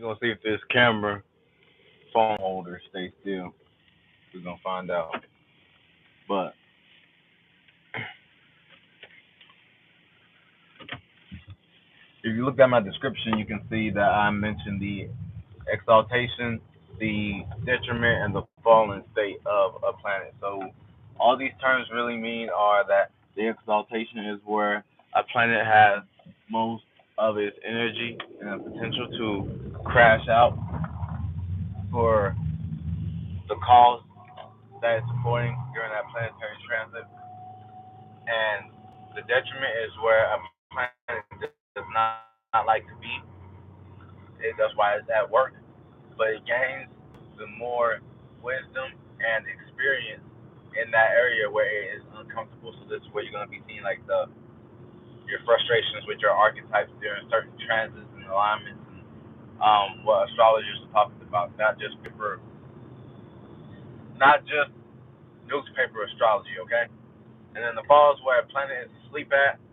gonna see if this camera phone holder stays still. We're gonna find out. But if you look at my description, you can see that I mentioned the exaltation, the detriment, and the fallen state of a planet. So all these terms really mean are that the exaltation is where a planet has most of its energy and the potential to crash out for the cause that it's supporting during that planetary transit. And the detriment is where a planet does not like to be. That's why it's at work. But it gains the more wisdom and experience in that area where it is uncomfortable. So this is where you're going to be seeing like the your frustrations with your archetypes during certain transits and alignments and what astrologers are talking about, not just newspaper astrology, okay? And then the fall is where a planet is asleep at.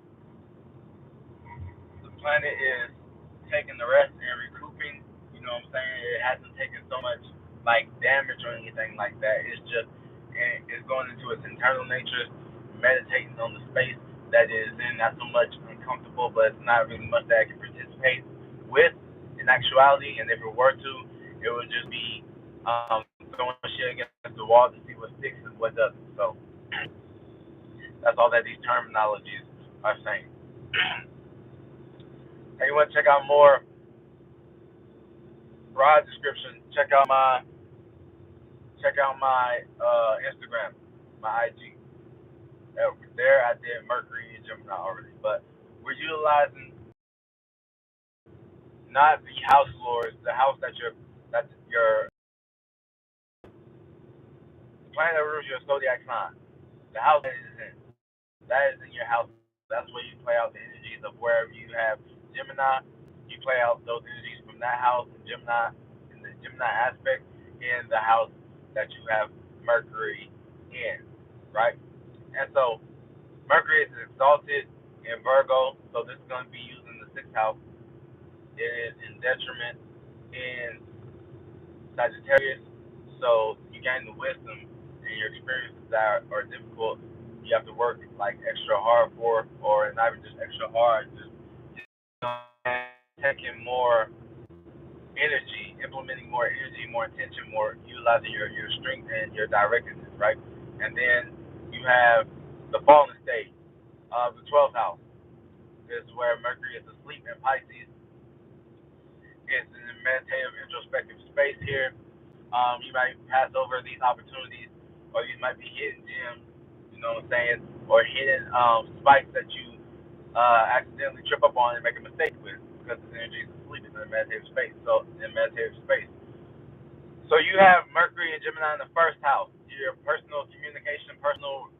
The planet is taking the rest and recouping. You know what I'm saying? It hasn't taken so much like damage or anything like that. It's going into its internal nature, meditating on the space that it is in. Not so much uncomfortable, but it's not really much that it can participate with in actuality. And if it were to, it would just be throwing shit against the wall to see what sticks and what doesn't. So that's all that these terminologies are saying. Hey, you want to check out more broad description? Check out my Instagram, my IG. There I did Mercury and Gemini already, but we're utilizing not the house lords, the house that your planet that rules your zodiac sign, the house that it is in. That is in your house. That's where you play out the energies of wherever you have Gemini. You play out those energies from that house in Gemini, in the Gemini aspect, in the house that you have Mercury in, right? And so Mercury is exalted in Virgo, so this is going to be using the sixth house. It is in detriment in Sagittarius, so you gain the wisdom and your experiences that are difficult. You have to work like extra hard for, or not even just extra hard, just taking more energy, implementing more energy, more intention, more utilizing your strength and your directedness, right? And then you have the fallen state of the 12th house. This is where Mercury is asleep in Pisces. It's in a meditative, introspective space here. You might pass over these opportunities, or you might be hitting gems, you know what I'm saying, or hitting spikes that you accidentally trip up on and make a mistake with because the energy is asleep in the meditative space. So you have Mercury and Gemini in the first house. Your personal communication, personal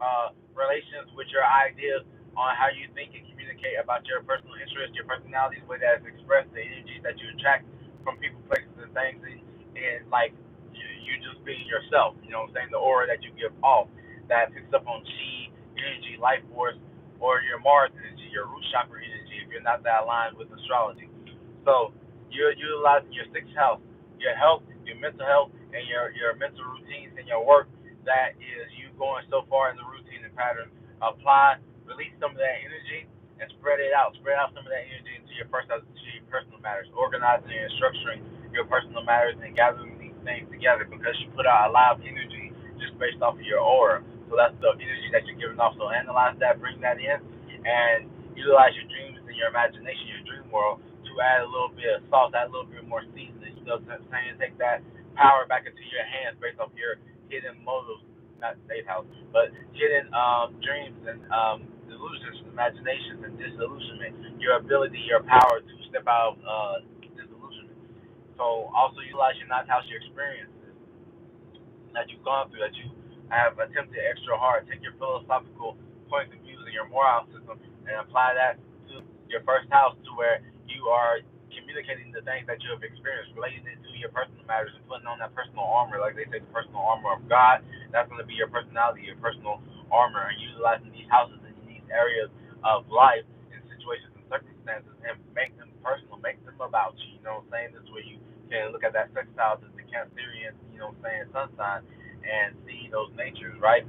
relations with your ideas on how you think and communicate about your personal interests, your personalities, the way that is expressed, the energies that you attract from people, places, and things, and like you just being yourself. You know what I'm saying? The aura that you give off that picks up on chi energy, life force, or your Mars energy, your root chakra energy. If you're not that aligned with astrology, so you're utilizing your sixth house, your health, your mental health, and your mental routines and your work. That is you going so far in the routine and pattern. Apply, release some of that energy, and spread it out. Spread out some of that energy into your personal matters, organizing and structuring your personal matters and gathering these things together because you put out a lot of energy just based off of your aura. So that's the energy that you're giving off. So analyze that, bring that in, and utilize your dreams and your imagination, your dream world, to add a little bit of salt, add a little bit more seasoning. You know what I'm saying? Take that power back into your hands based off your hidden motives, not safe house, but hidden dreams and delusions, imaginations, and disillusionment. Your ability, your power to step out of disillusionment. So also utilize your ninth house, your experiences that you've gone through, that you have attempted extra hard. Take your philosophical points of views and your moral system and apply that to your first house, to where you are communicating the things that you have experienced, relating it to your personal matters and putting on that personal armor, like they say, the personal armor of God. That's going to be your personality, your personal armor, and utilizing these houses in these areas of life in situations and circumstances and make them personal, make them them about you. You know what I'm saying? This is where you can look at that sextile to the Cancerian, you know what I'm saying, sun sign, and see those natures, right?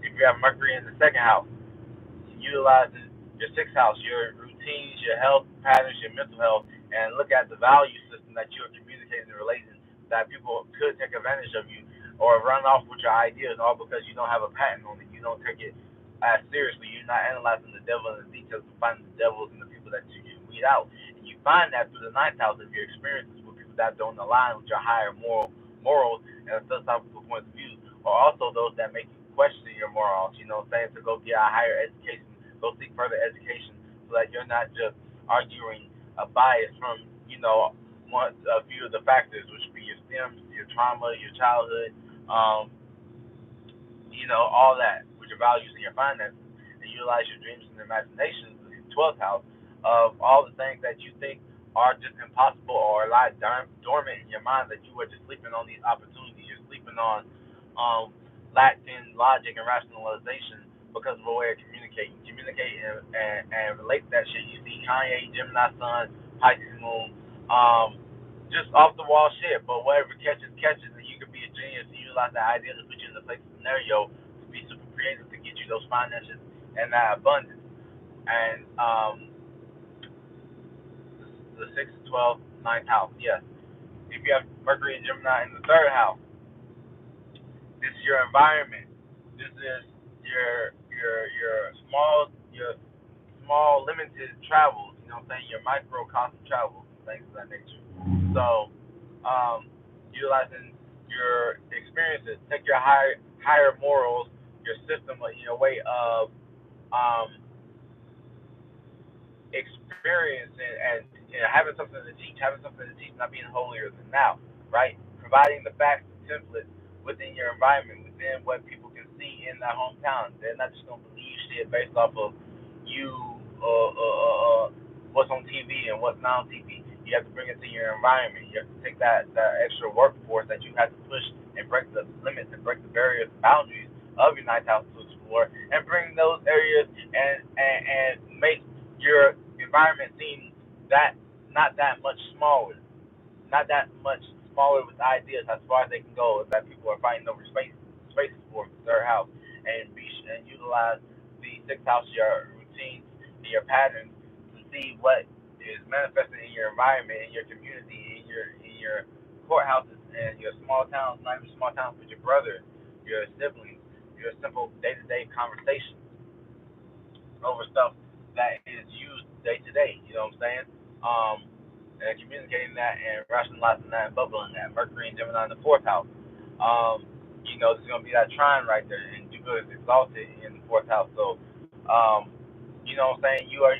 If you have Mercury in the second house, utilizing your sixth house, your routines, your health patterns, your mental health, and look at the value system that you're communicating and relating that people could take advantage of you or run off with your ideas, all because you don't have a pattern on it. You don't take it as seriously. You're not analyzing the devil in the details and finding the devils in the people that you can weed out. And you find that through the ninth house of your experiences with people that don't align with your higher morals and philosophical points of view, or also those that make you question your morals. You know what I'm saying? To go get a higher education, go seek further education, so that you're not just arguing a bias from, a few of the factors, which would be your stems, your trauma, your childhood, um, all that, with your values and your finances, and utilize your dreams and imaginations in the 12th house of all the things that you think are just impossible or lie dormant in your mind, that you are just sleeping on these opportunities. You're sleeping on lacking logic and rationalization because of a way of communicating. Communicate and relate that shit. You see Kanye, Gemini Sun, Pisces Moon, just off the wall shit, but whatever catches, catches, and you can be a genius and utilize that idea to put you in the place scenario to be super creative to get you those finances and that abundance. And the 6th, 12th, 9th house, yes. If you have Mercury and Gemini in the third house, this is your environment. This is your small limited travels. You know what I'm saying? Your microcosm travels, things of that nature. So, utilizing your experiences, take your higher morals, your system, your way of um, experience and having something to teach, not being holier than thou, right? Providing the facts and templates within your environment, within what people can see in that hometown. They're not just gonna believe shit based off of you, what's on TV and what's not on TV. You have to bring it to your environment. You have to take that extra workforce that you have to push and break the limits and break the barriers and boundaries of your ninth house to explore, and bring those areas and make your environment seems that not that much smaller, not that much smaller with ideas as far as they can go. Is that people are fighting over spaces for the third house, and utilize the sixth house, your routines and your patterns to see what is manifesting in your environment, in your community, in your courthouses, and your small towns, not even small towns, but your brother, your siblings, your simple day-to-day conversations over stuff that is used day to day. You know what I'm saying? And communicating that and rationalizing that and bubbling that. Mercury and Gemini in the fourth house. There's gonna be that trine right there, and Jupiter is exalted in the fourth house. So, you know what I'm saying? You are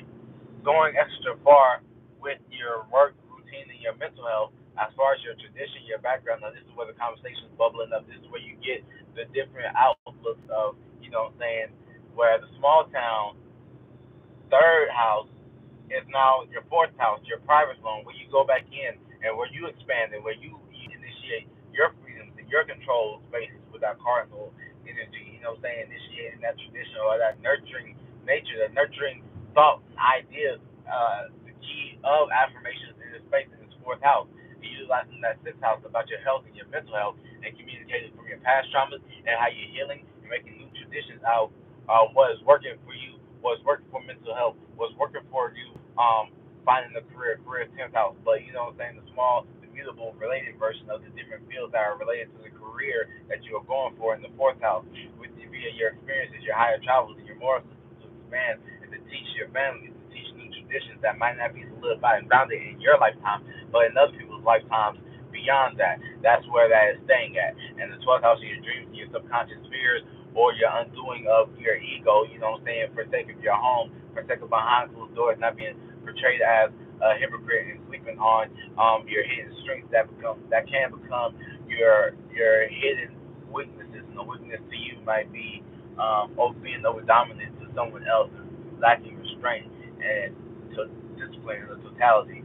going extra far with your work routine and your mental health as far as your tradition, your background. Now, this is where the conversation is bubbling up. This is where you get the different outlooks of, you know what I'm saying, where the small town third house is now your fourth house, your private zone, where you go back in and where you expand and where you initiate your freedoms and your control spaces with that cardinal energy, you know what I'm saying, initiating that tradition or that nurturing nature, that nurturing thoughts and ideas, the key of affirmations in this space in this fourth house. You're utilizing that sixth house about your health and your mental health and communicating from your past traumas and how you're healing and making new traditions out what is working for you, what's working for mental health, what's working for you, finding a career 10th house. But you know what I'm saying, the small, immutable, related version of the different fields that are related to the career that you are going for in the fourth house, with via your experiences, your higher travels, and your moral system to expand and to teach your family, to teach new traditions that might not be solidified and grounded in your lifetime, but in other people's lifetimes beyond that. That's where that is staying at. And the 12th house of your dreams, your subconscious fears, or your undoing of your ego, you know what I'm saying, for sake of your home, for sake of behind closed doors, not being portrayed as a hypocrite and sleeping on your hidden strengths that can become your hidden weaknesses. And the weakness to you might be being over dominant to someone else and lacking restraint and to discipline in the totality.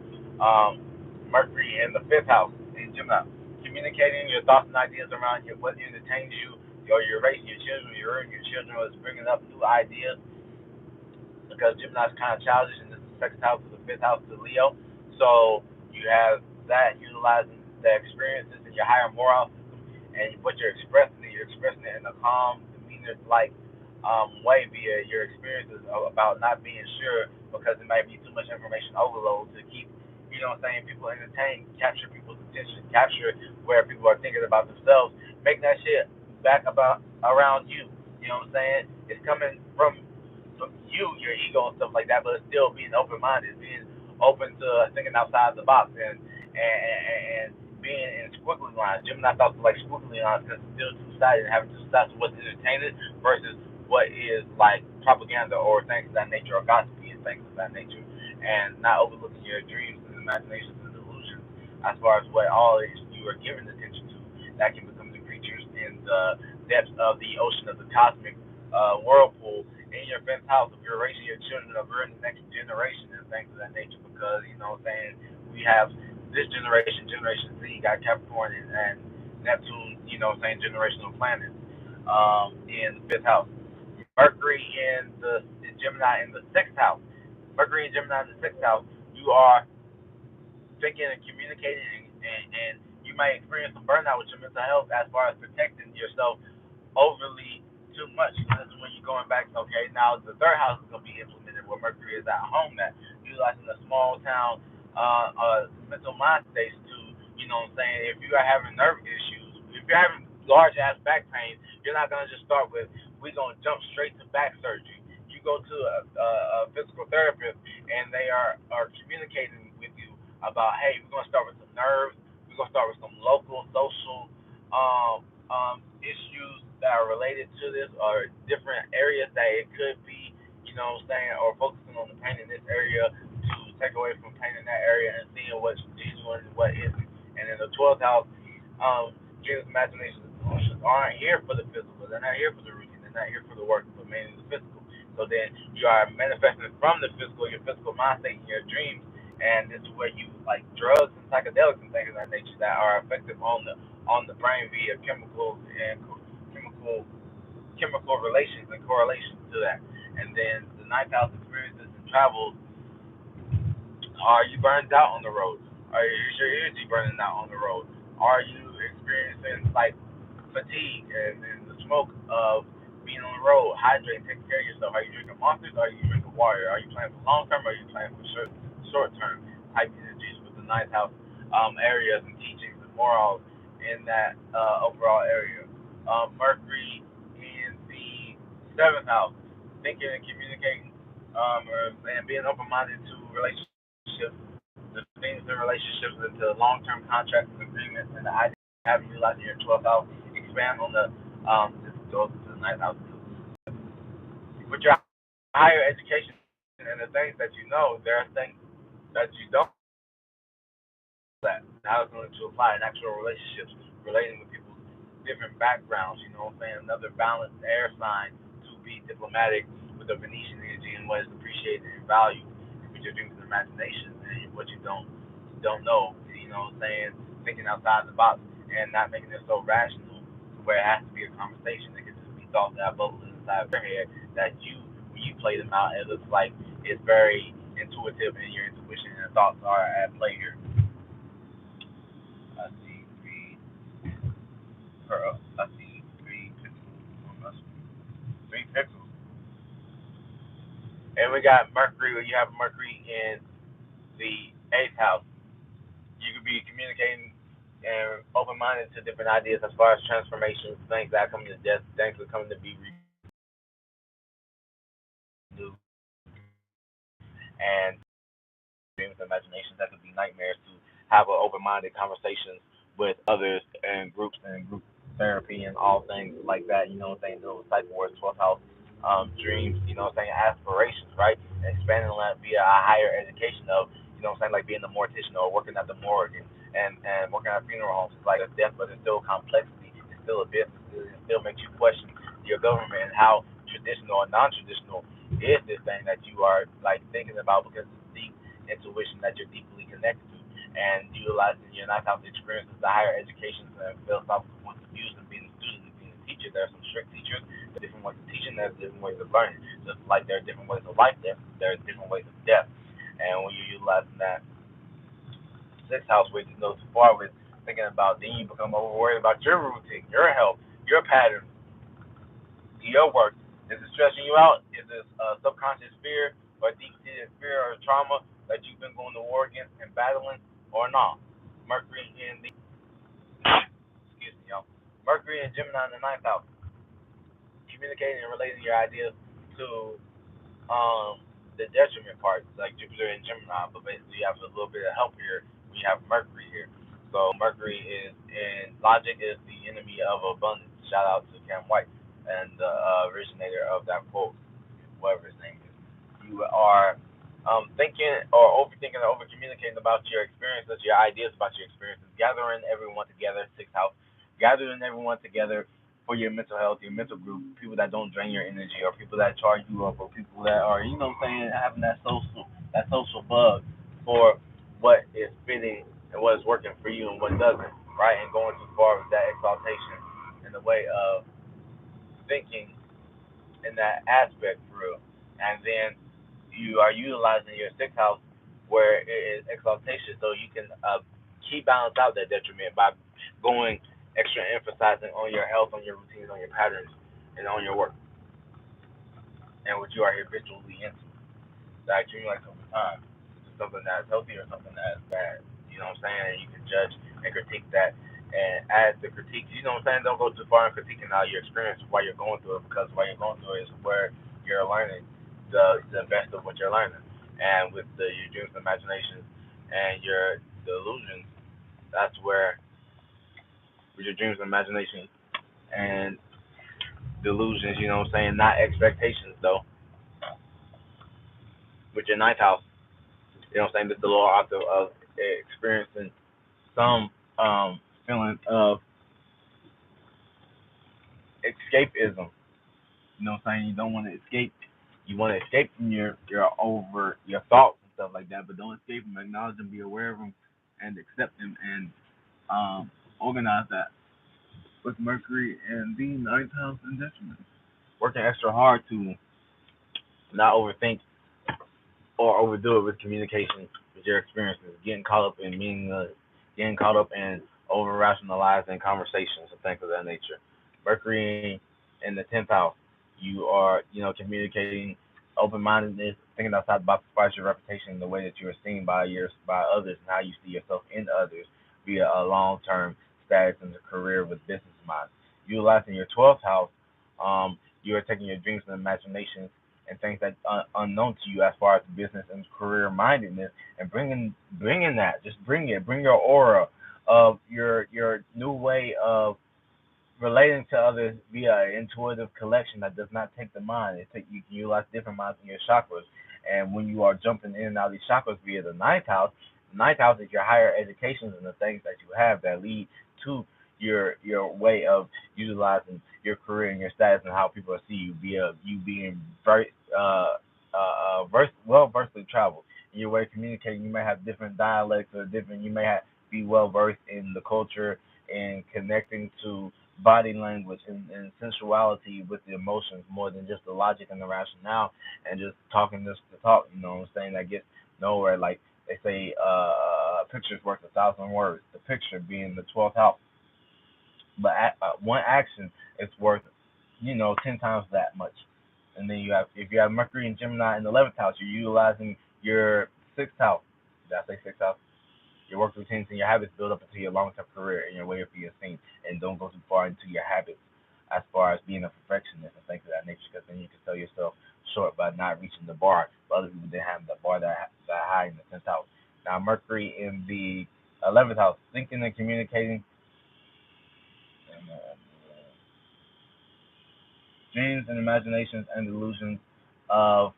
Mercury in the fifth house in Gemini, communicating your thoughts and ideas around what entertains you, or you're raising your children, your children is bringing up new ideas, because Gemini is kind of childish, and this is the second house to the fifth house to Leo. So You have that utilizing the experiences in your higher moral system, and what you're expressing it in a calm, demeanor like way via your experiences about not being sure because it might be too much information overload to keep, people entertained, capture people's attention, capture where people are thinking about themselves, make that shit back about around you. You know what I'm saying? It's coming from you, your ego and stuff like that, but it's still being open minded, being open to thinking outside the box and being in squiggly lines. Gemini thoughts are like squiggly lines because it's still two sided, having two sides of what's entertaining versus what is like propaganda or things of that nature or gossipy and things of that nature, and not overlooking your dreams and imaginations and delusions as far as what all is you are giving attention to. That can become the creatures in the depths of the ocean of the cosmic whirlpool in your fifth house if you're raising your children or you're in the next generation and things of that nature because what I'm saying, we have this generation, Generation Z, got Capricorn and Neptune, what I'm saying, generational planets in the fifth house. Mercury in Gemini in the sixth house. Mercury and Gemini in the sixth house, you are thinking and communicating and you might experience some burnout with your mental health as far as protecting yourself overly too much. This is when you're going back, okay, now the third house is going to be implemented where Mercury is at home at, utilizing the small town mental mind states to, what I'm saying, if you are having nerve issues, if you're having large ass back pain, you're not going to just start with, we're going to jump straight to back surgery. You go to a physical therapist and they are communicating with you about, hey, we're going to start with some nerves, we're going to start with some local, social, issues that are related to this or different areas that it could be, what I'm saying, or focusing on the pain in this area to take away from pain in that area and seeing what's genuine and what isn't. And in the 12th house, dreams, imaginations, and solutions aren't here for the physical. They're not here for the routine. They're not here for the work, but mainly the physical. So then you are manifesting from the physical, your physical mind state in your dreams, and this is where you like drugs and psychedelics and things of that nature that are effective on the brain via chemicals and chemical chemical relations and correlations to that. And then the ninth house experiences and travels. Are you burned out on the road? Is your energy burning out on the road? Are you experiencing like fatigue and the smoke of being on the road? Hydrate, take care of yourself. Are you drinking monsters? Or are you drinking water? Are you playing for long term? Or are you playing for short term type energies with the ninth house areas and teachings and morals in that overall area? Mercury in the seventh house, thinking and communicating and being open minded to relationships, the things in relationships into long term contracts and agreements, and the idea of having utilizing your 12th house, expand on the this goes to the ninth house too. With your higher education and the things that you know, there are things that you don't that how it's going to apply in actual relationships, relating with people's different backgrounds, what I'm saying? Another balanced air sign to be diplomatic with the Venetian energy and what is appreciated and valued with your dreams and imaginations and what you don't know, what I'm saying? Thinking outside the box and not making it so rational to where it has to be a conversation. It can just be thoughts that bubble inside of your head that when you play them out, it looks like it's very intuitive and your intuition and thoughts are at play here. I see three pixels. Three pixels. And we got Mercury, where you have Mercury in the eighth house. You could be communicating and open minded to different ideas as far as transformations, things that are coming to death, things that are coming to be renewed, and dreams and imaginations that could be nightmares to have an open minded conversations with others and group therapy and all things like that, what I'm saying, those type of words, 12th house dreams, what I'm saying, aspirations, right? Expanding on that via a higher education of, what I'm saying, like being a mortician or working at the morgue and working at funeral homes. It's like a death, but it's still complexity. It's still a business. It still makes you question your government and how traditional or non-traditional is this thing that you are like thinking about because it's deep intuition that you're deeply connected to and utilizing your ninth house experiences, the higher education and philosophical points of views and being a student and being a teacher. There are some strict teachers, there are different ways of teaching, there's different ways of learning. Just like there are different ways of life, there are different ways of death. And when you're utilizing that Sixth house, where you go too far with thinking about, then you become over worried about your routine, your health, your patterns, your work. Is it stressing you out? Is this subconscious fear or deep-seated fear or trauma that you've been going to war against and battling, or not? Mercury in the excuse me, y'all. Mercury and Gemini in the ninth house, communicating and relating your ideas to the detriment parts, like Jupiter and Gemini, but basically you have a little bit of help here. We have Mercury here. So Mercury is in logic is the enemy of abundance. Shout out to Cam White and the originator of that quote, whatever his name is. You are thinking or overthinking or over communicating about your experiences, your ideas about your experiences, gathering everyone together, sixth house, gathering everyone together for your mental health, your mental group, people that don't drain your energy or people that charge you up or people that are, you know what I'm saying, having that social bug for what is fitting and what is working for you and what doesn't, right? And going too far with that exaltation in the way of thinking in that aspect through. And then you are utilizing your sixth house where it is exaltation, so you can keep balance out that detriment by going extra emphasizing on your health, on your routines, on your patterns, and on your work, and what you are habitually into. That accumulates over time. Is it something that's healthy or something that's bad? You know what I'm saying? And you can judge and critique that. And as the critique, you know what I'm saying? Don't go too far in critiquing how your experience while you're going through it, because while you're going through it is where you're learning the best of what you're learning. And with your dreams and imaginations and your delusions, that's where with your dreams and imaginations and delusions, you know what I'm saying? Not expectations though. With your ninth house, you know what I'm saying? This is the lower octave of experiencing some feeling of escapism. You know what I'm saying? You don't want to escape. You want to escape from your thoughts and stuff like that, but don't escape them. Acknowledge them, be aware of them, and accept them, and organize that with Mercury and the ninth house in detriment. Working extra hard to not overthink or overdo it with communication with your experiences, getting caught up in meaningless, getting caught up in over rationalizing conversations and things of that nature. Mercury in the tenth house, you are, communicating open mindedness, thinking outside the box as your reputation, the way that you are seen by others and how you see yourself in others via a long term status in the career with business mind. Utilizing your twelfth house, you are taking your dreams and imaginations and things that unknown to you as far as business and career mindedness, and bringing that, just bring it, bring your aura of your new way of relating to others via an intuitive collection that does not take the mind. You can utilize different minds in your chakras, and when you are jumping in and out of these chakras via the ninth house is your higher educations and the things that you have that lead to your way of utilizing your career and your status and how people see you via you being very well versed in travel. In your way of communicating, you may have different dialects or different. You may be well versed in the culture and connecting to body language and sensuality with the emotions more than just the logic and the rationale and just talking just to talk. You know what I'm saying? That gets nowhere. Like they say, a picture's worth 1,000 words. The picture being the 12th house. But one action is worth, 10 times that much. And then if you have Mercury and Gemini in the 11th house, you're utilizing your sixth house. Did I say sixth house? Your work routines and your habits build up into your long-term career and your way of being seen. And don't go too far into your habits as far as being a perfectionist and things of that nature, because then you can sell yourself short by not reaching the bar. But other people didn't have the bar that high in the 10th house. Now, Mercury in the 11th house, thinking and communicating. Dreams and imaginations and delusions of,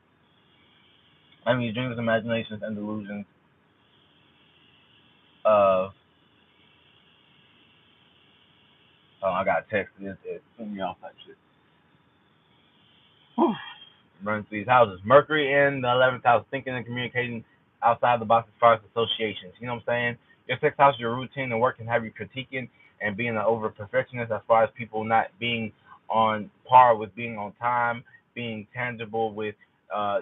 dreams, imaginations, and delusions of, I got a text, it threw me off that shit. Whew. Running through these houses. Mercury in the 11th house, thinking and communicating outside the box as far as associations. You know what I'm saying? Your 6th house, your routine and work can have you critiquing and being an over perfectionist as far as people not being on par with being on time, being tangible with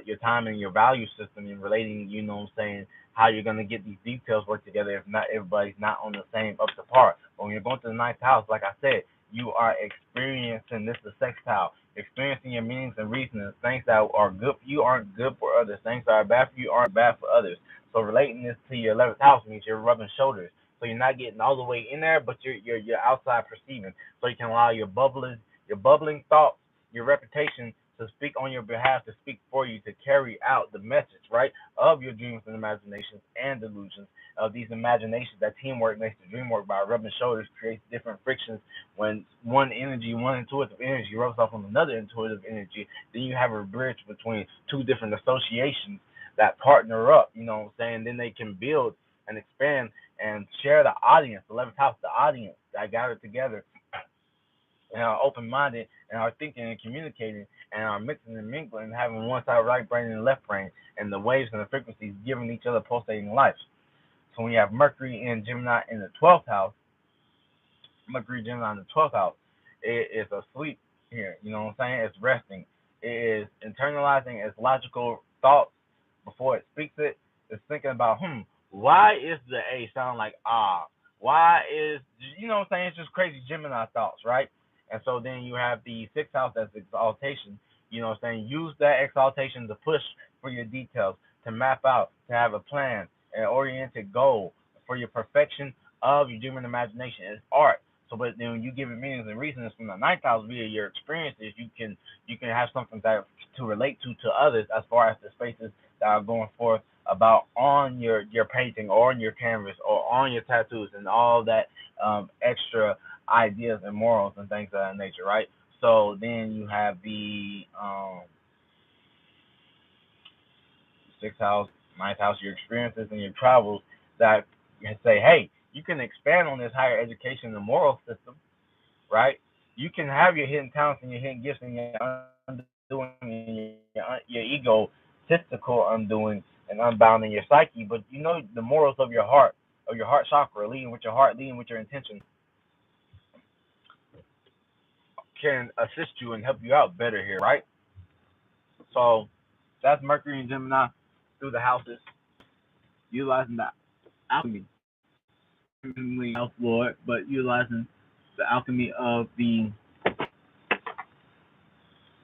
your time and your value system and relating, you know what I'm saying, how you're going to get these details work together if not everybody's not on the same up to par. But when you're going to the ninth house, like I said, you are experiencing this the sextile, experiencing your meanings and reasons. Things that are good for you aren't good for others. Things that are bad for you aren't bad for others. So relating this to your 11th house means you're rubbing shoulders. So you're not getting all the way in there, but you're outside perceiving. So you can allow your bubbling thoughts, your reputation to speak on your behalf, to speak for you, to carry out the message, right, of your dreams and imaginations and delusions of these imaginations. That teamwork makes the dream work. By rubbing shoulders creates different frictions. When one intuitive energy rubs off on another intuitive energy, then you have a bridge between two different associations that partner up, you know what I'm saying? Then they can build and expand and share the audience, the 11th house, the audience that gathered together and are open minded and are thinking and communicating and are mixing and mingling and having one side right brain and left brain and the waves and the frequencies giving each other pulsating life. So when you have Mercury and Gemini in the 12th house, Mercury Gemini in the 12th house, it is asleep here. You know what I'm saying? It's resting. It is internalizing its logical thoughts before it speaks it. It's thinking about, why is the A sound like ah? Why is, you know what I'm saying? It's just crazy Gemini thoughts, right? And so then you have the 6th house as exaltation. You know what I'm saying? Use that exaltation to push for your details, to map out, to have a plan, an oriented goal for your perfection of your human imagination. It's art. So, but then when you give it meanings and reasons from the 9th house via your experiences, you can have something that to relate to others as far as the spaces that are going forth about on your painting or on your canvas or on your tattoos and all that extra ideas and morals and things of that nature, right? So then you have the 6th house, 9th house, your experiences and your travels that say, hey, you can expand on this higher education and moral system, right? You can have your hidden talents and your hidden gifts and your undoing and your egotistical undoing and unbounding your psyche, but you know the morals of your heart chakra, leading with your heart, leading with your intention, can assist you and help you out better here, right? So that's Mercury and Gemini through the houses, utilizing the alchemy, house lord, but utilizing the alchemy of the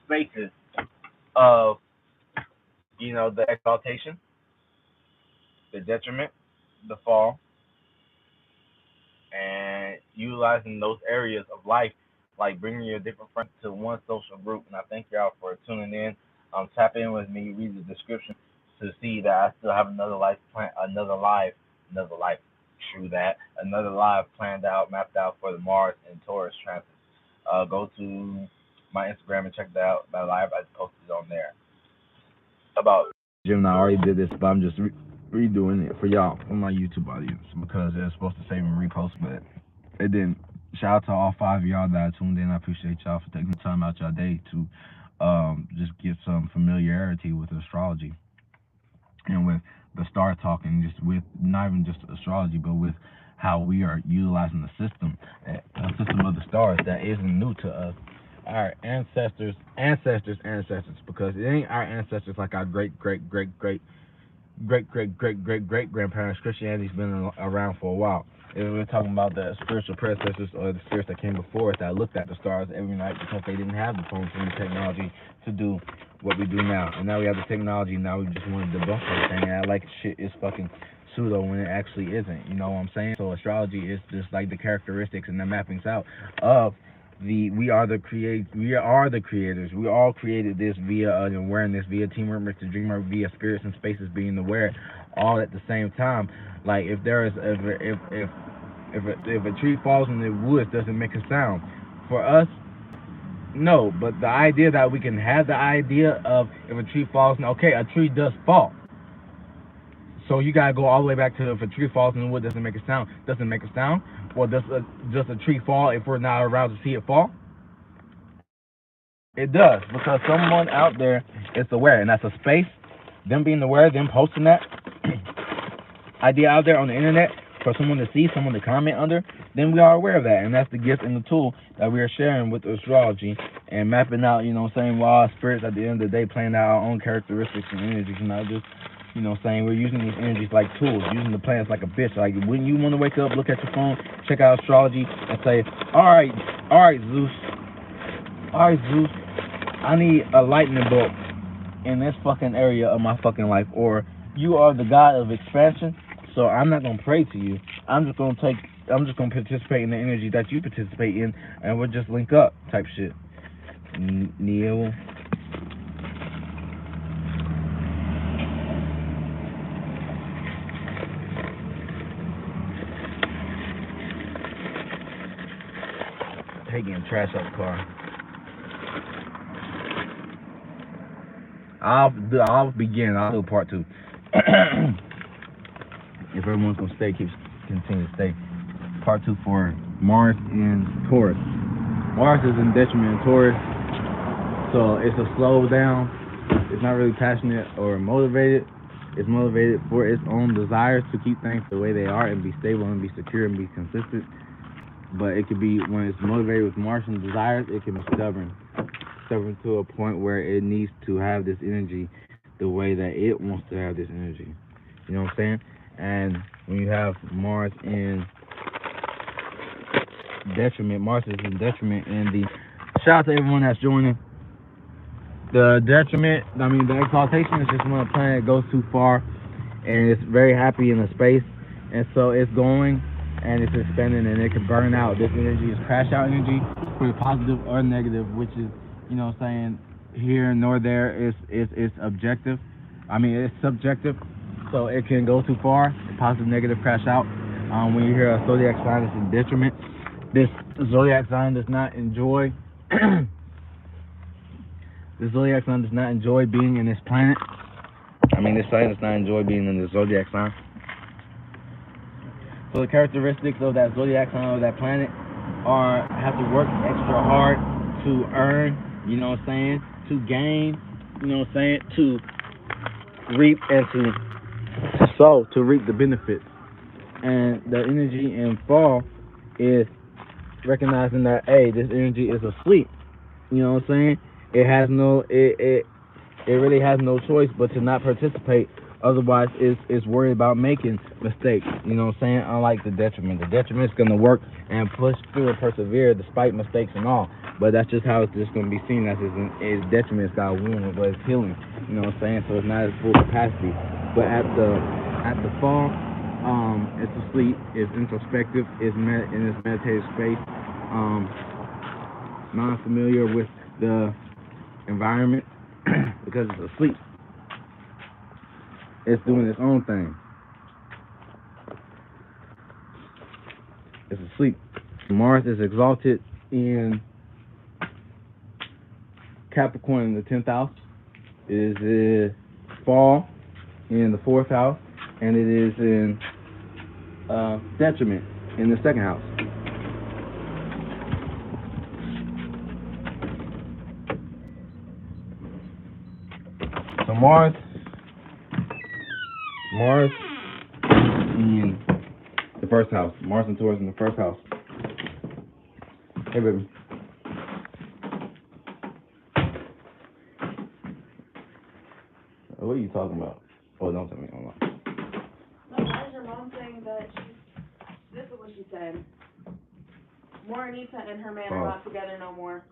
spaces of, the exaltation, the detriment, the fall, and utilizing those areas of life, like bringing your different friends to one social group. And I thank y'all for tuning in. Tap in with me, read the description to see that I still have another life plan, another life, true that, another live planned out, mapped out for the Mars and Taurus transits. Go to my Instagram and check that out. My live, I posted on there about Gemini. I already did this, but I'm just redoing it for y'all on my YouTube audience because it was supposed to save and repost, but it didn't. Shout out to all 5 of y'all that tuned in. I appreciate y'all for taking the time out your day to just get some familiarity with astrology and with the star talking, just with not even just astrology, but with how we are utilizing the system of the stars that isn't new to us. Our ancestors, because it ain't our ancestors like our great grandparents. Christianity's been around for a while. We're talking about the spiritual predecessors or the spirits that came before us that looked at the stars every night because they didn't have the phones and the technology to do what we do now. And now we have the technology, and now we just want to debunk everything. And I like shit is fucking pseudo when it actually isn't. You know what I'm saying? So astrology is just like the characteristics and the mappings out of we are the creators. We all created this via awareness, via teamwork, Mr. Dreamer, via spirits and spaces being aware, all at the same time. Like if a tree falls in the woods, doesn't make a sound. For us, no. But the idea that we can have the idea of if a tree falls, okay, a tree does fall. So you gotta go all the way back to if a tree falls in the wood, doesn't make a sound. Doesn't make a sound. Or does a tree fall if we're not around to see it fall? It does, because someone out there is aware, and that's a space. Them being aware, them posting that idea out there on the internet for someone to see, someone to comment under, then we are aware of that, and that's the gift and the tool that we are sharing with astrology and mapping out, raw spirits at the end of the day, playing out our own characteristics and energies, not just You know what I'm saying? We're using these energies like tools, using the planets like a bitch. Like when you want to wake up, look at your phone, check out astrology, and say, all right, Zeus, I need a lightning bolt in this fucking area of my fucking life, or you are the god of expansion, so I'm not gonna pray to you. I'm just gonna participate in the energy that you participate in, and we'll just link up, type shit. Neil. Taking trash out the car. I'll begin. I'll do part 2. If everyone's gonna continue to stay. Part 2 for Mars and Taurus. Mars is in detriment in Taurus, so it's a slow down. It's not really passionate or motivated. It's motivated for its own desires to keep things the way they are and be stable and be secure and be consistent. But it could be, when it's motivated with Martian desires, it can be stubborn to a point where it needs to have this energy the way that it wants to have this energy. You know what I'm saying? And when you have Mars in detriment, Mars is in detriment, and the shout out to everyone that's joining. The detriment, the exaltation is just when a planet goes too far and it's very happy in the space, and so it's going and it's expanding, and it can burn out. This energy is crash out energy for the positive or negative, which is, you know what I'm saying, here nor there. It's objective. It's subjective, so it can go too far. Positive, negative, crash out. When you hear a zodiac sign is in detriment, this zodiac sign does not enjoy. The zodiac sign does not enjoy being in this planet. This sign does not enjoy being in the zodiac sign. So the characteristics of that zodiac sign or that planet have to work extra hard to earn, you know what I'm saying, to gain, you know what I'm saying, to reap and to sow, to reap the benefits. And the energy in fall is recognizing that, hey, this energy is asleep. You know what I'm saying? It really has no choice but to not participate. Otherwise, it's worried about making mistakes. You know what I'm saying? Unlike the detriment. The detriment is going to work and push through and persevere despite mistakes and all. But that's just how it's just going to be seen, as its detriment. It's got a wound, but it's healing. You know what I'm saying? So it's not at full capacity. But at the fall, it's asleep. It's introspective. It's in its meditative space. Non-familiar with the environment because it's asleep. It's doing its own thing. It's asleep. Mars is exalted in Capricorn in the 10th house. It is in fall in the 4th house, and it is in detriment in the 2nd house. So Mars in the 1st house. Mars and Taurus in the 1st house. Hey, baby. What are you talking about? Oh, don't tell me. Hold on. No, why is your mom saying that this is what she said. Morenita and her man are not together no more.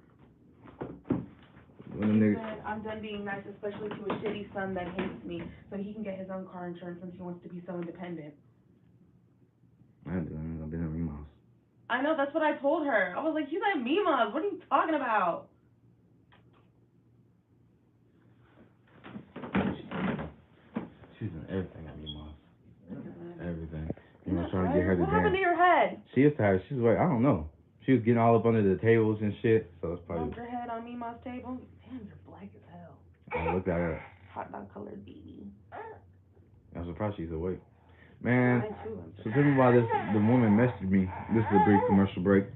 She said, I'm done being nice, especially to a shitty son that hates me, so he can get his own car insurance since he wants to be so independent. I've been at Mima's. I know, that's what I told her. I was like, he's at Mima's. What are you talking about? She's in everything at Mima's. Everything. Trying to get her to What happened to your head? She is tired. She's like, I don't know. She was getting all up under the tables and shit, so it's probably... Bumped her head on Mima's table? Damn, you're black as hell. I looked at her. Hot dog colored baby. I'm surprised she's awake. Man, so tell me why the woman messaged me. This is a brief commercial break.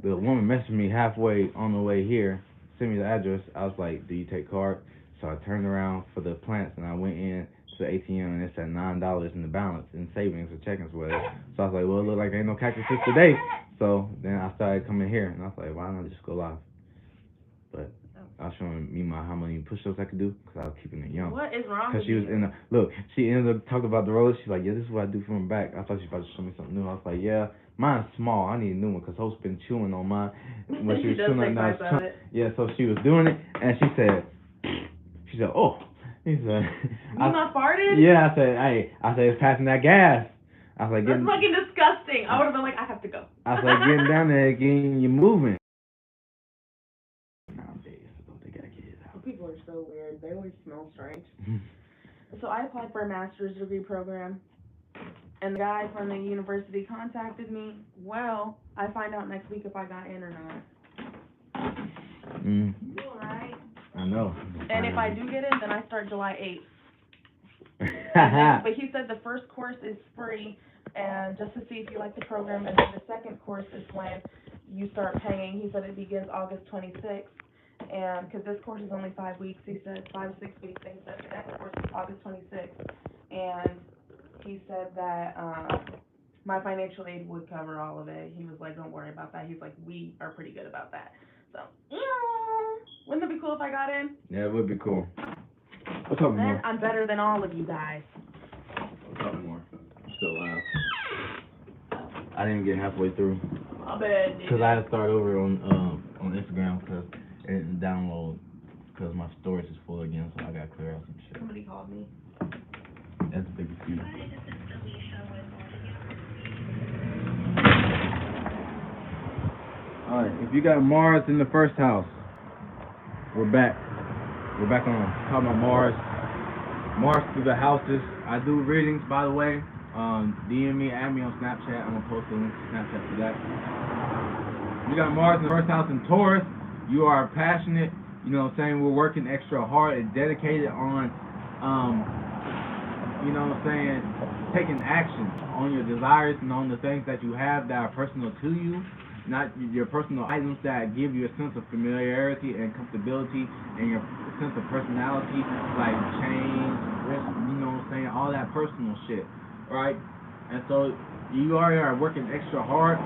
The woman messaged me halfway on the way here, sent me the address. I was like, do you take card? So I turned around for the plants, and I went in to the ATM, and it said $9 in the balance in savings or checkings, whatever. So I was like, well, it look like ain't no cactuses today. So then I started coming here, and I was like, why not just go live? But I was showing me how many push-ups I could do because I was keeping it young. What is wrong Because with she was you? in the, look, she ended up talking about the rollers. She's like, yeah, this is what I do from the back. I thought she was about to show me something new. I was like, yeah, mine's small. I need a new one because Hope's been chewing on mine. When she was chewing on it. Yeah, so she was doing it, and she said, oh. He said, You not farted? Yeah, I said, it's passing that gas. I was like, that's fucking disgusting. I would have been like, I have to go. I was like, getting down there, getting you moving. Nowadays, they gotta get it out. People are so weird. They always smell strange. So I applied for a master's degree program, and the guy from the university contacted me. Well, I find out next week if I got in or not. You alright? I know. And if I do get in, then I start July 8th. But he said the first course is free, and just to see if you like the program, and then the second course is when you start paying. He said it begins August 26th, and because this course is only 5 weeks, he said 5 to 6 weeks. He said the next course is August 26th, and he said that my financial aid would cover all of it. He was like, don't worry about that. He's like, we are pretty good about that. So, yeah. Wouldn't it be cool if I got in? Yeah, it would be cool. What's up, more? I'm better than all of you guys. What's up, more? Still live. I didn't even get halfway through. I bet. Because I had to start over on Instagram because it didn't download because my storage is full again, so I got to clear out some shit. Somebody called me. That's the biggest few. Alright, if you got Mars in the first house, we're back. We're back on talking about Mars. Mars through the houses. I do readings, by the way. DM me, add me on Snapchat. I'm gonna post a link to Snapchat for that. You got Mars in the first house in Taurus. You are passionate. You know what I'm saying? We're working extra hard and dedicated on, you know what I'm saying, taking action on your desires and on the things that you have that are personal to you. Not your personal items that give you a sense of familiarity and comfortability and your sense of personality, like chains, wrists, you know what I'm saying, all that personal shit, right? And so you already are working extra hard.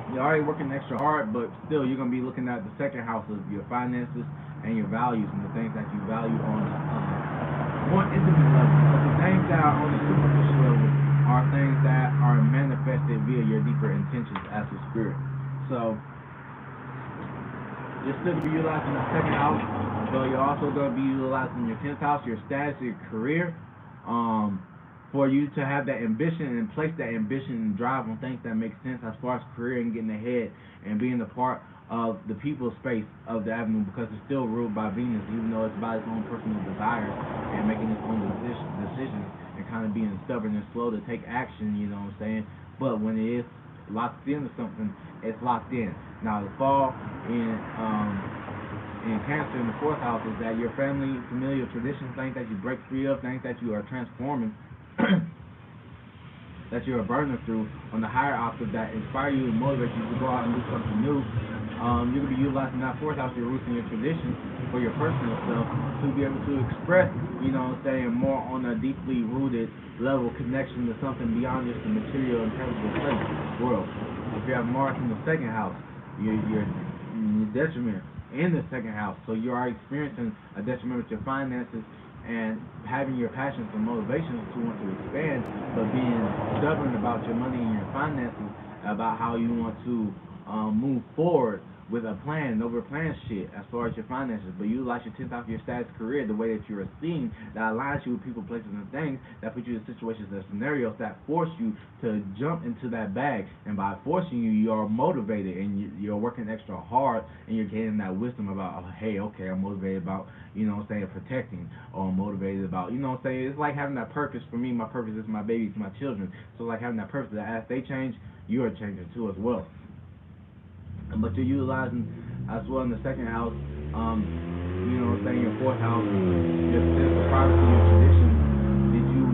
You're already working extra hard, but still you're going to be looking at the second house of your finances and your values and the things that you value on a more intimate level. But the things that are on the superficial level are things that are manifested via your deeper intentions as a spirit. So you're still going to be utilizing the second house, but you're also going to be utilizing your 10th house, your status, your career, for you to have that ambition and place that ambition and drive on things that make sense as far as career and getting ahead and being a part of the people's space of the avenue, because it's still ruled by Venus, even though it's about its own personal desires and making its own decisions and kind of being stubborn and slow to take action, you know what I'm saying? But when it is locked into something, it's locked in. Now the fall in Cancer in the 4th house is that your family, familiar traditions, things that you break free of, things that you are transforming, that you're a burner through on the higher octave that inspire you and motivate you to go out and do something new. You're going to be utilizing that 4th house, your roots and your traditions for your personal self to be able to express, you know what I'm saying, more on a deeply rooted level connection to something beyond just the material and tangible place world. If you have Mars in the 2nd house, your detriment in the 2nd house, so you are experiencing a detriment with your finances and having your passions and motivations to want to expand, but being stubborn about your money and your finances, about how you want to move forward with a plan, over plan shit as far as your finances, but you utilize your 10th house, your status, career, the way that you're seen, that aligns you with people, places, and things that put you in situations and scenarios that force you to jump into that bag. And by forcing you, you are motivated and you're working extra hard and you're gaining that wisdom about, oh, hey, okay, I'm motivated about, you know what I'm saying, protecting, or I'm motivated about, you know what I'm saying, it's like having that purpose. For me, my purpose is my babies, my children. So like having that purpose that as they change, you are changing too as well. But you're utilizing as well in the 2nd house, you know what I'm saying, your 4th house, your sense of privacy, your traditions.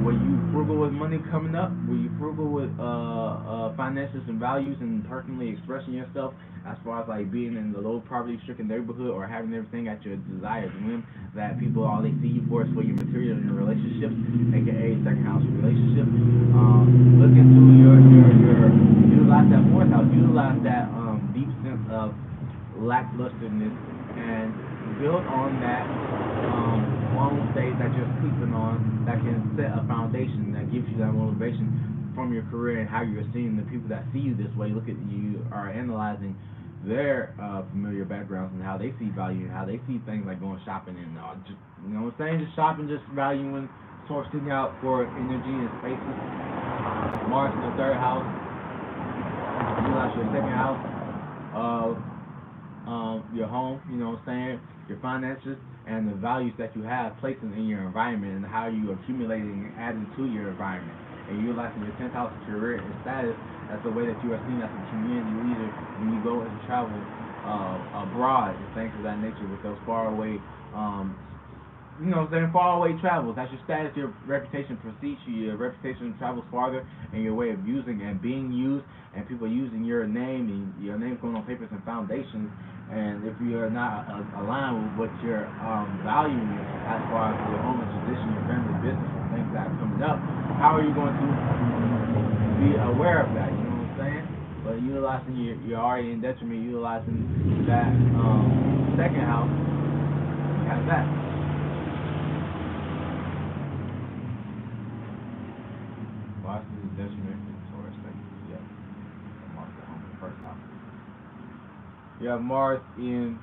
Were you frugal with money coming up? Were you frugal with finances and values and personally expressing yourself as far as like being in the low poverty stricken neighborhood, or having everything at your desired whim that people, all they see you for is for your material and your relationships, aka 2nd house relationship? Look into your utilize that 4th house, utilize that deep sense of lacklusterness and build on that flow state that you're sleeping on, that can set a foundation that gives you that motivation from your career and how you're seeing the people that see you this way. Look at you are analyzing their familiar backgrounds and how they see value and how they see things like going shopping and just, you know what I'm saying, just shopping, just valuing, sourcing out for energy and spaces. Mars in the third house, utilize your second house of your home, you know what I'm saying, your finances, and the values that you have placing in your environment and how you accumulating and adding to your environment. And utilizing your 10th house career and status as the way that you are seen as a community leader when you go and travel abroad and things of that nature with those far away you know what I'm saying, far away travels. That's your status, your reputation precedes you, your reputation travels farther, and your way of using and being used, and people using your name, and your name going on papers and foundations, and if you are not aligned with what you're valuing as far as your home and tradition, your family business, and things that are coming up, how are you going to be aware of that, you know what I'm saying? But utilizing you're already in detriment, utilizing that second house, you have that. Mars is detriment in Taurus. Yeah, Mars at home in the first house. You have Mars in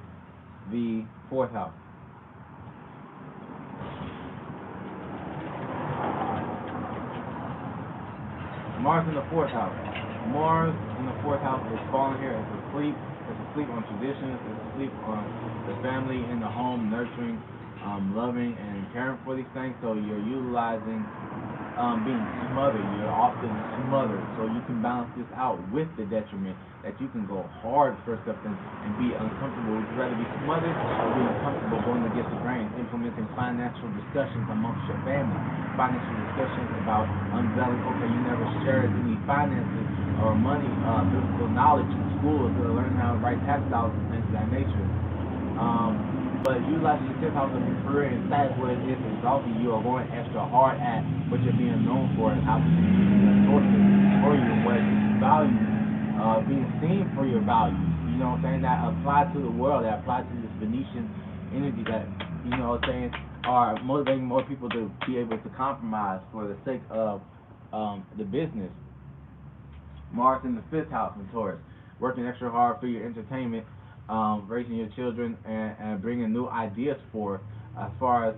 the fourth house. Mars in the fourth house. Mars in the fourth house is falling here. It's asleep. It's asleep on traditions. It's asleep on the family in the home, nurturing, loving, and caring for these things. So you're utilizing being smothered. You're often smothered, so you can balance this out with the detriment that you can go hard for something and be uncomfortable. Would you rather be smothered or be uncomfortable going against the grain, implementing financial discussions amongst your family, financial discussions about unveiling, okay, you never shared any finances or money, biblical knowledge in school to learn how to write tax dollars and things of that nature. But utilizing your 10th house of your career and status where it is exalting, you are going extra hard at what you're being known for and how to use the sources for you and what value, being seen for your values. You know what I'm saying? That apply to the world, that apply to this Venetian energy that, you know what I'm saying, are motivating more people to be able to compromise for the sake of the business. Mars in the 5th house in Taurus, working extra hard for your entertainment, raising your children, and bringing new ideas for as far as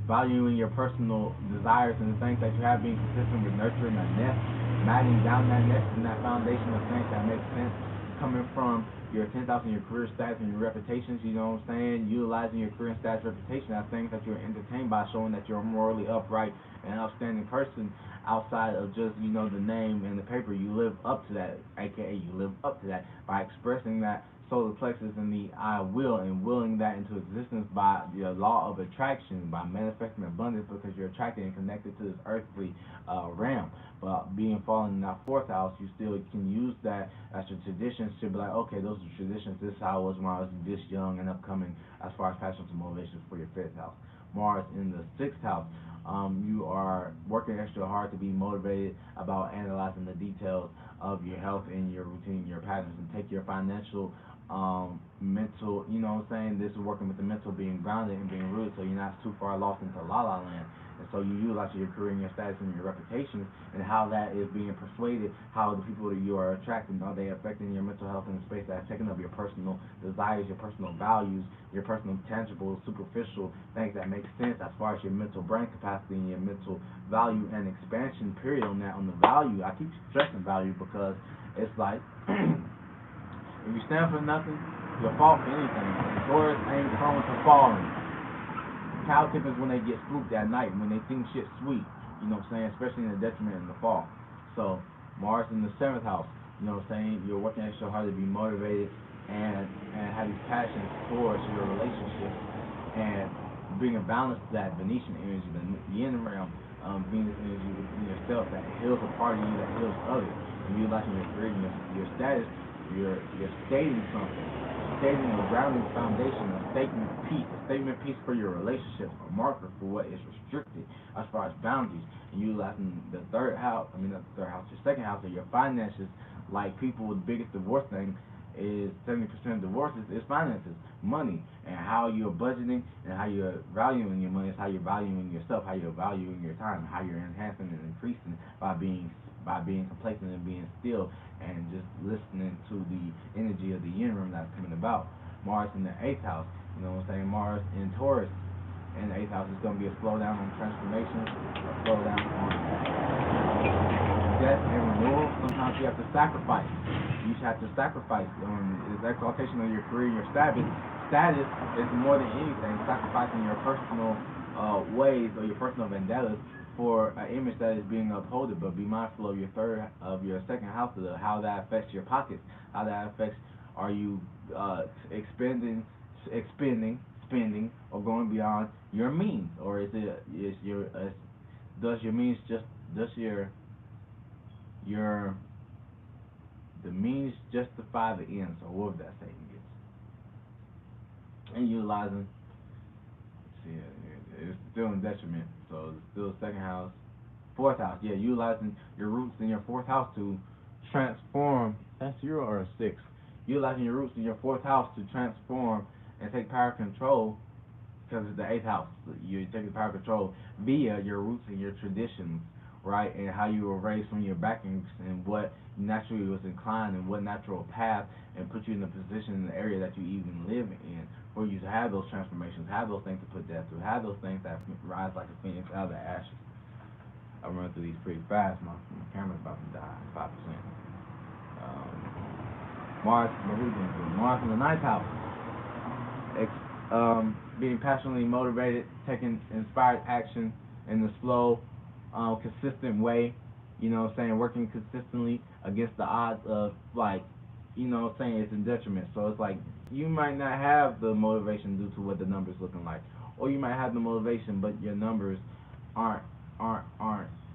valuing your personal desires and the things that you have, being consistent with nurturing that nest, matting down that nest and that foundation of things that make sense coming from your 10th house and your career status and your reputations, you know what I'm saying, utilizing your career and status reputation as things that you're entertained by, showing that you're a morally upright and outstanding person outside of just, you know, the name and the paper. You live up to that, aka you live up to that by expressing that solar plexus and the I will and willing that into existence by the law of attraction, by manifesting abundance because you're attracted and connected to this earthly realm. But being fallen in that 4th house, you still can use that as your traditions to be like, okay, those are traditions. This is how I was when I was this young and upcoming as far as passions and motivations for your 5th house. Mars in the 6th house. You are working extra hard to be motivated about analyzing the details of your health and your routine, your patterns, and take your financial, mental, you know what I'm saying, this is working with the mental being grounded and being rooted so you're not too far lost into la-la land. And so you utilize your career and your status and your reputation and how that is being persuaded, how the people that you are attracting, are they affecting your mental health in the space that's taking up your personal desires, your personal values, your personal tangible, superficial things that make sense as far as your mental brain capacity and your mental value and expansion period on that, on the value. I keep stressing value because it's like, if you stand for nothing, you'll fall for anything. And Taurus ain't prone to falling. Cow tippers when they get spooked at night, when they think shit's sweet, you know what I'm saying, especially in the detriment in the fall. So Mars in the 7th house, you know what I'm saying, you're working extra hard to be motivated and have these passions towards your relationship and bring a balance to that Venetian energy, the inner realm, Venus energy within yourself that heals a part of you, that heals others. And you're like your career, your status, you're stating something, stating a grounding foundation, a statement piece for your relationship, a marker for what is restricted as far as boundaries. And utilizing the 3rd house, not the 3rd house, your 2nd house of your finances, like people with the biggest divorce thing, is 70% of divorces is finances, money, and how you're budgeting and how you're valuing your money is how you're valuing yourself, how you're valuing your time, how you're enhancing and increasing by being complacent and being still and just listening to the energy of the yin room that's coming about. Mars in the eighth house, you know what I'm saying? Mars in Taurus in the eighth house is going to be a slowdown on transformation, a slowdown on death and renewal. Sometimes you have to sacrifice. You have to sacrifice. The exaltation of your career, your status is more than anything sacrificing your personal ways or your personal vendettas for an image that is being upholded. But be mindful of your second house, of how that affects your pockets, how that affects. Are you spending, or going beyond your means, or does your means the means justify the ends, or what would that saying is? And utilizing, it's still in detriment, so it's still second house, fourth house. Yeah, utilizing your roots in your fourth house to transform. That's 0 or a 6. Utilizing your roots in your fourth house to transform and take power control, because it's the eighth house. You're taking power control via your roots and your traditions, right? And how you were raised from your backings and what naturally was inclined and what natural path and put you in the position in the area that you even live in, for you to have those transformations, have those things to put death to, have those things that rise like a phoenix out of the ashes. I run through these pretty fast. My camera's about to die, 5%. Mars in the ninth house. Being passionately motivated, taking inspired action in the slow, consistent way, you know what I'm saying, working consistently against the odds of, like, you know what I'm saying, it's in detriment. So it's like you might not have the motivation due to what the numbers looking like, or you might have the motivation but your numbers aren't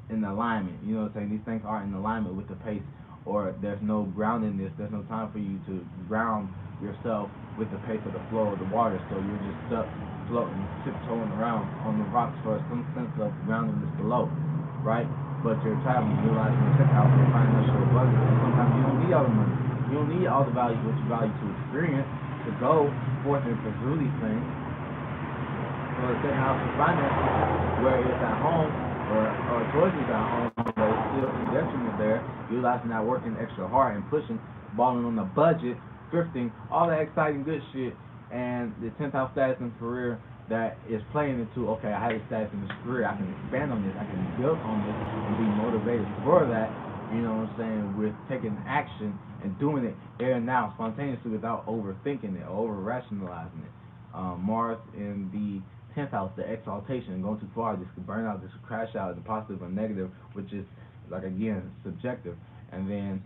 in alignment. You know what I'm saying, these things aren't in alignment with the pace, or there's no groundedness, there's no time for you to ground yourself with the pace of the flow of the water, so you're just stuck floating, tiptoeing around on the rocks for some sense of groundedness below, right? But you're traveling, utilizing the second house for financial abundance, and sometimes you don't need all the money, you don't need all the value, what you value to experience, to go forth and pursue these things. So the second house of finances, where it's at home, or choices at home, but it's still in detriment there, utilizing that working extra hard and pushing, balling on the budget, thrifting, all that exciting good shit, and the 10th house status in career that is playing into, okay, I have a status in this career, I can expand on this, I can build on this, and be motivated for that, you know what I'm saying, with taking action and doing it there and now, spontaneously, without overthinking it, or over-rationalizing it. Mars in the 10th house, the exaltation, going too far, this could burn out, this could crash out, the positive or negative, which is, like, again, subjective. And then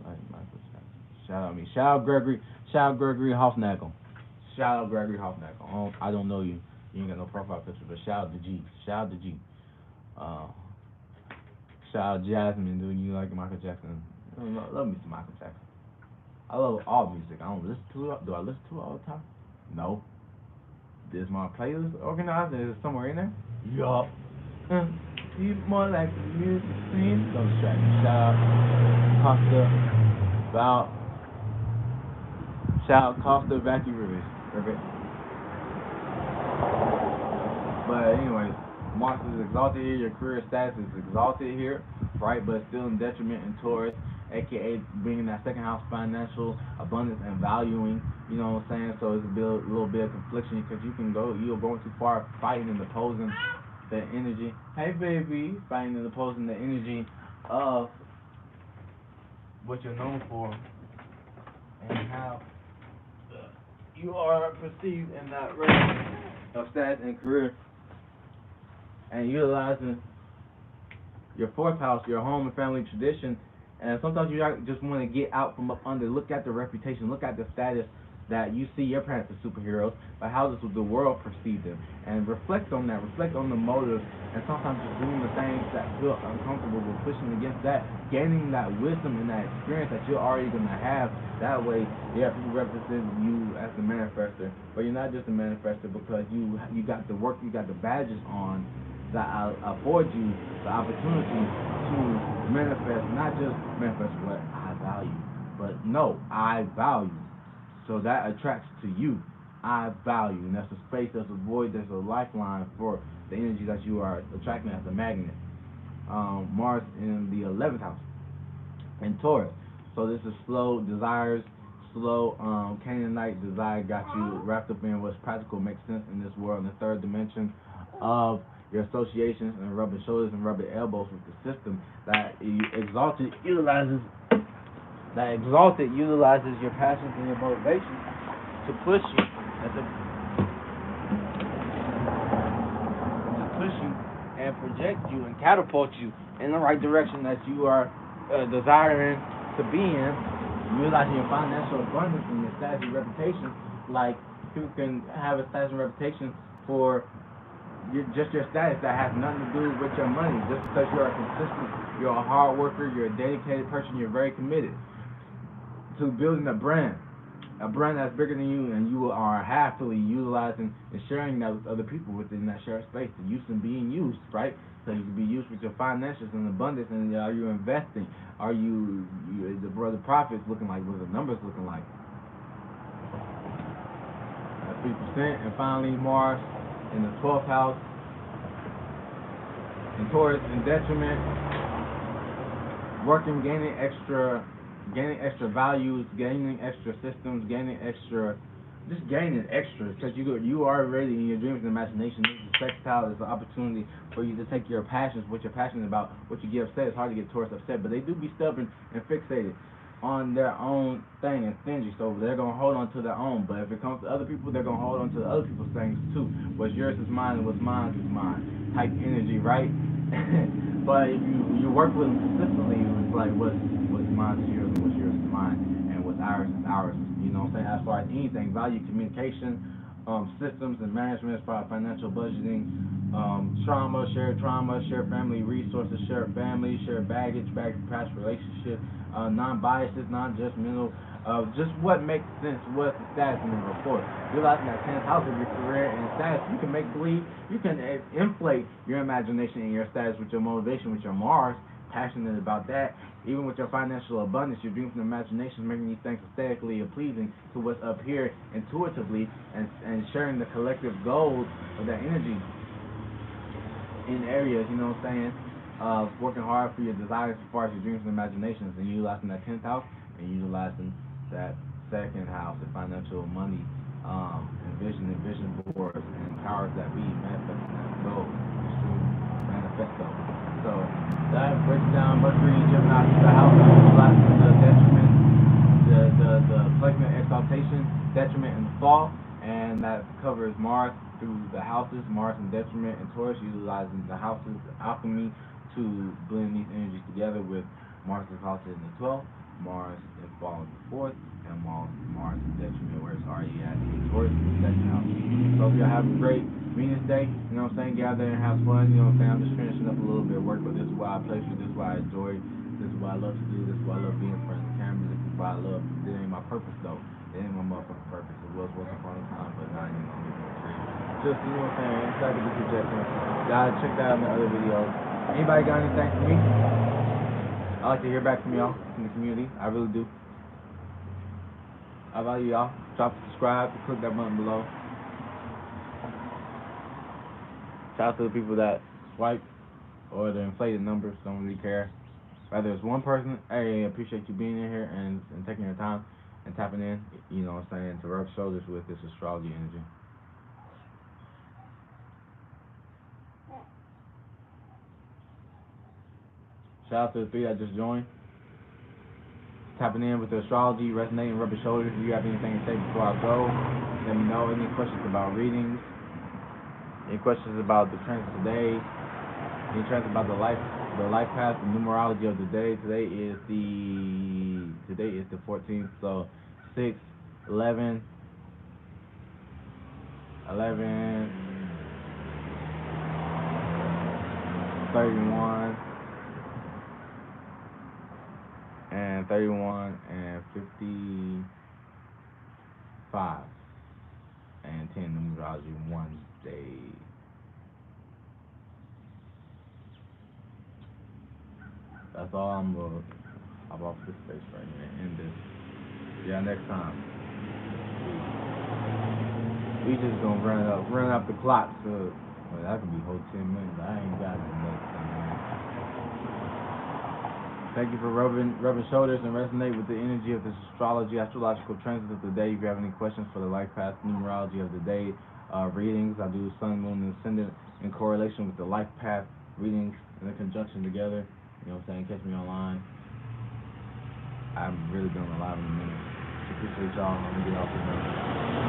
like Michael Jackson. Shout out Gregory Hoffnagel. I don't know you. You ain't got no profile picture, but shout out to G. Shout out Jasmine, dude. You like Michael Jackson? Love me some Michael Jackson. I love all music. I don't listen to it. Do I listen to it all the time? No. Is my playlist organized? Is it somewhere in there? Yup. You more like the music scene. Don't distract me. Shout out Costa Vacuum Rivers. But anyway, Mars is exalted here. Your career status is exalted here, right? But still in detriment in Taurus, aka bringing that second house financial abundance and valuing. You know what I'm saying? So it's a little bit of confliction, because you're going too far, fighting and opposing the energy. Hey baby, fighting and opposing the energy of what you're known for and how you are perceived in that realm of status and career, and utilizing your fourth house, your home and family tradition. And sometimes you just want to get out from up under, look at the reputation, look at the status that you see your parents as superheroes, but how does the world perceive them? And reflect on that, reflect on the motives, and sometimes just doing the things that feel uncomfortable, but pushing against that, gaining that wisdom and that experience that you're already going to have. That way, yeah, people represent you as the manifestor, but you're not just a manifestor, because you got the work, you got the badges on that afford you the opportunity to manifest, not just manifest what I value, but no, I value. So that attracts to you. I value, and that's a space, that's a void, that's a lifeline for the energy that you are attracting as a magnet. Mars in the 11th house in Taurus. So this is slow desires, slow Canaanite desire got you wrapped up in what's practical, makes sense in this world, in the third dimension of your associations and rubbing shoulders and rubbing elbows with the system that exalted utilizes your passions and your motivations to push you and project you and catapult you in the right direction that you are desiring to be in, utilizing your financial abundance and your status and reputation. Like, people can have a status and reputation for just your status that has nothing to do with your money. Just because you're a consistent, you're a hard worker, you're a dedicated person, you're very committed to building a brand that's bigger than you, and you are happily utilizing and sharing that with other people within that shared space, the use and being used, right? So you can be used with your finances and abundance, and are you investing? Are you the brother profits looking like? What the numbers looking like? 3%, and finally Mars in the 12th house in Taurus in detriment, working, gaining extra values, gaining extra systems, gaining extra because you are already in your dreams and imagination. This is sextile. It's an opportunity for you to take your passions, what you're passionate about, what you get upset. It's hard to get Taurus upset, but they do be stubborn and fixated on their own thing and stingy, so they're going to hold on to their own. But if it comes to other people, they're going to hold on to the other people's things too. What's yours is mine, and what's mine is mine type energy, right? But if you work with them consistently, it's like what's mine is yours, and what's yours is mine, and what's ours is ours. You know what I'm saying? As far as anything, value, communication, systems and management, as far as financial budgeting, shared trauma, shared family resources, shared family, shared baggage past relationships, non-biases, non-judgmental, just what makes sense, what's the status in the report. Realizing that 10th house of your career and status, you can make believe, you can inflate your imagination and your status with your motivation, with your Mars, passionate about that. Even with your financial abundance, your dreams and imagination, making these things aesthetically pleasing to what's up here intuitively, and sharing the collective goals of that energy in areas, you know what I'm saying, working hard for your desires as far as your dreams and imaginations, and utilizing that 10th house and utilizing that second house, the financial money, and vision boards and powers that be, manifesting that goal, extreme manifesto. So that breaks down Mercury, Gemini, the house, utilizing the detriment, the placement, exaltation, detriment, and the fall, and that covers Mars through the houses, Mars and detriment, and Taurus, utilizing the houses, alchemy, to blend these energies together with Mars exalted in the 12th, Mars and fall in the 4th, and Mars and detriment where it's already at Taurus in the second house. So if y'all have a great Venus day, you know what I'm saying, gather and have fun, you know what I'm saying, I'm just finishing up a little bit of work, but this is why I play for, this is why I enjoy, this is what I love to do, this is why I love being in front of the camera, this is why I love, it ain't my purpose though, it ain't my motherfucking purpose, it was once upon a time, but now I ain't gonna get more free. Just, you know what I'm saying, it's like a good projection. Guys, check that out in the other videos. Anybody got anything for me? I like to hear back from y'all in the community. I really do. I value y'all. Drop a subscribe, click that button below. Shout out to the people that swipe or the inflated numbers, don't really care. Whether it's one person, hey, I appreciate you being in here and taking your time and tapping in, you know what I'm saying, to rub shoulders with this astrology energy. Shout out to the three that just joined. Tapping in with the astrology, resonating, rubbing shoulders. If you have anything to say before I go, let me know. Any questions about readings? Any questions about the trends today? Any trends about the life path, the numerology of the day? Today is the 14th, so 6, 11, 31. And 31 and 55 and 10 numerology one day. That's all. I'm gonna hop off this space right here and end this. Yeah, next time. We just gonna run up the clock to. Well, that could be whole 10 minutes. I ain't got the next 10 minutes. Thank you for rubbing shoulders and resonate with the energy of this astrological transits of the day. If you have any questions for the life path numerology of the day readings, I do sun, moon, and ascendant in correlation with the life path readings in a conjunction together. You know what I'm saying? Catch me online. I'm really doing a live in a minute. Appreciate y'all. I'm gonna get off the note.